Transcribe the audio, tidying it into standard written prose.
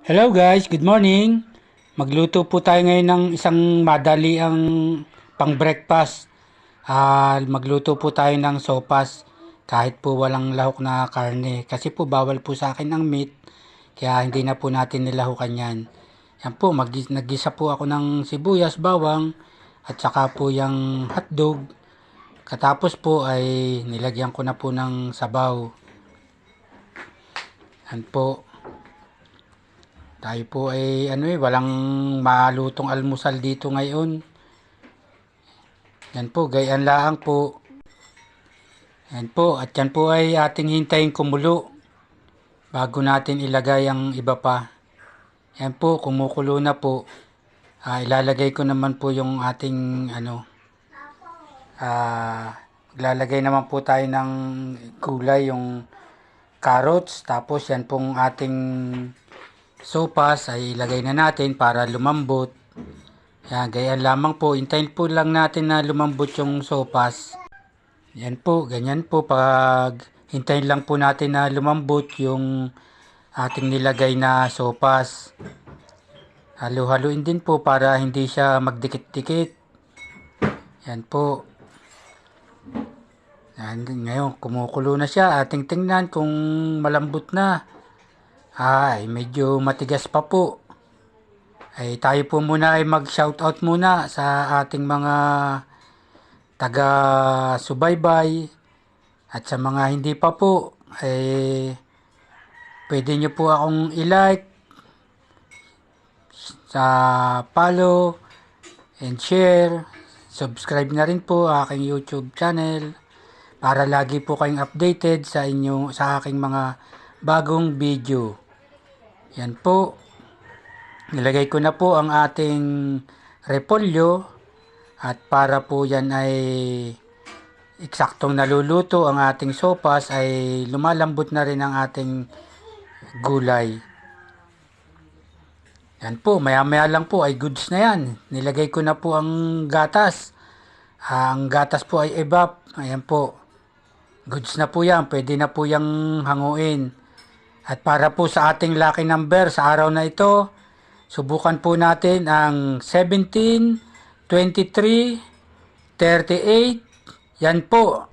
Hello guys, good morning. Magluto po tayo ngayon ng isang madali ang pang breakfast. Magluto po tayo ng sopas kahit po walang lahok na karne. Kasi po bawal po sa akin ang meat, kaya hindi na po natin nilahukan yan. Yan po, naggisa po ako ng sibuyas, bawang, at saka po yung hotdog. Katapos po ay nilagyan ko na po ng sabaw. Yan po. Tayo po ay walang malutong almusal dito ngayon. Yan po, gayaan laang po. Yan po, at yan po ay ating hintayin kumulo bago natin ilagay ang iba pa. Yan po, kumukulo na po. Ilalagay ko naman po yung ating lalagay naman po tayo ng gulay, yung carrots. Tapos yan pong ating sopas ay ilagay na natin para lumambot. Yan, ganyan lamang po. Hintayin po lang natin na lumambot yung sopas. Yan po, ganyan po. Pag hintayin lang po natin na lumambot yung ating nilagay na sopas. Halo-haluin din po para hindi siya magdikit-dikit. Yan po. Yan, ngayon, kumukulo na siya. Ating tingnan kung malambot na. Medyo matigas pa po. Tayo po muna ay mag-shoutout muna sa ating mga taga-subaybay at sa mga hindi pa po pwede nyo po akong i-like, sa follow and share, subscribe na rin po aking YouTube channel para lagi po kayong updated sa aking mga bagong video. Yan po. Nilagay ko na po ang ating repolyo at para po yan ay eksaktong naluluto ang ating sopas ay lumalambot na rin ang ating gulay. Yan po, maya-maya lang po ay goods na yan. Nilagay ko na po ang gatas. Ang gatas po ay evap. Ayan po. Goods na po yan. Pwede na po yung hanguin. At para po sa ating lucky number sa araw na ito, subukan po natin ang 17, 23, 38. Yan po.